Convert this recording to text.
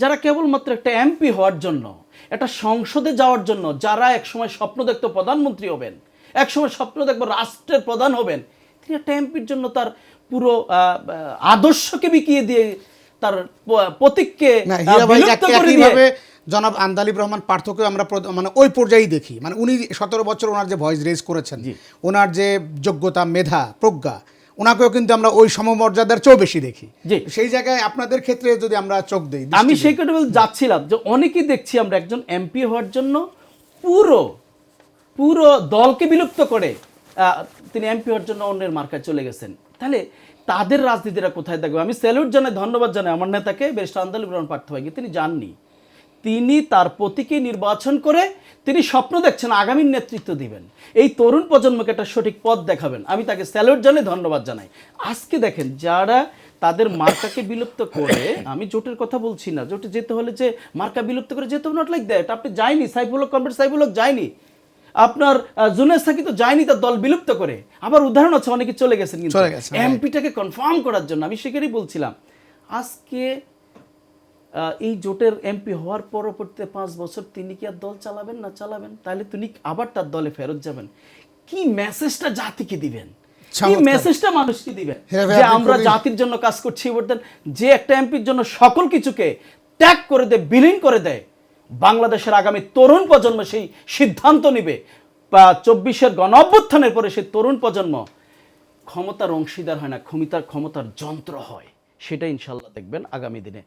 যারা কেবলমাত্র একটা এমপি হওয়ার জন্য, একটা সংসদে যাওয়ার জন্য, যারা একসময় স্বপ্ন দেখতো প্রধানমন্ত্রী হবেন, একসময় স্বপ্ন দেখবো রাষ্ট্রের প্রধান হবেন, তিনি একটা এমপির জন্য তার পুরো আদর্শকে বিকিয়ে দিয়ে, তার প্রতীককে না হীরা ভাই বিলুপ্ত করে দিয়ে। একইভাবে জনাব আন্দালিব রহমান পার্থকে আমরা মানে ওই পর্যায়েই দেখি, মানে উনি 17 বছর ওনার যে ভয়েস রেজ করেছেন, ওনার যে যোগ্যতা, মেধা, প্রজ্ঞা, ওনাকেও কিন্তু আমরা ওই সমমর্যাদার চেয়েও বেশি দেখি। সেই জায়গায় আপনাদের ক্ষেত্রে যদি আমরা চোখ দিই, আমি সেই কথা যাচ্ছিলাম যে অনেকেই দেখছি আমরা একজন এমপি হওয়ার জন্য পুরো পুরো দলকে বিলুপ্ত করে তিনি এমপি হওয়ার জন্য অন্যের মার্কায় চলে গেছেন। তাহলে তাদের রাজনীতিরা কোথায় থাকবে? আমি স্যালুট জানাই, ধন্যবাদ জানাই আমার নেতাকে ব্যারিস্টার আন্দালিব রহমান পার্থ ভাইকে। তিনি জাননি, তিনি তার প্রতীকে নির্বাচন করে তিনি স্বপ্ন দেখছেন আগামীর নেতৃত্ব দিবেন, এই তরুণ প্রজন্মকে একটা সঠিক পথ দেখাবেন। আমি তাকে স্যালুট জানাই, ধন্যবাদ জানাই। আজকে দেখেন যারা তাদের মার্কাকে বিলুপ্ত করে, আমি জোটের কথা বলছি না, জোটে যেতে হলে যে মার্কা বিলুপ্ত করে যেতে হবে নট লাইক দ্যাট। আপনি যায়নি, সাইফুল হক, কমরেড সাইফুল হক যায়নি, আপনার জুনেস সাকি তো যায়নি তার দল বিলুপ্ত করে। আবার উদাহরণ আছে, অনেকে চলে গেছেন কিন্তু এমপিটাকে কনফার্ম করার জন্য। আমি সেখানেই বলছিলাম, আজকে এই জোটের এমপি হওয়ার পরবর্তীতে 5 বছর তিনি কি আর দল চালাবেন? না চালাবেন, তাহলে তিনি আবার তার দলে ফেরত যাবেন। কি মেসেজটা জাতিকে দিবেন, কি মেসেজটা মানুষকে দিবেন যে আমরা জাতির জন্য কাজ করছি? বলতেন যে একটা এমপির জন্য সকল কিছুকে ত্যাগ করে দেয়, বিলীন করে দেয়, বাংলাদেশের আগামী তরুণ প্রজন্ম সেই সিদ্ধান্ত নিবে। 24-এর গণঅভ্যুত্থানের পরে সেই তরুণ প্রজন্ম ক্ষমতার অংশীদার হয় না, ক্ষমতার যন্ত্র হয়। সেটা ইনশাল্লাহ দেখবেন আগামী দিনে।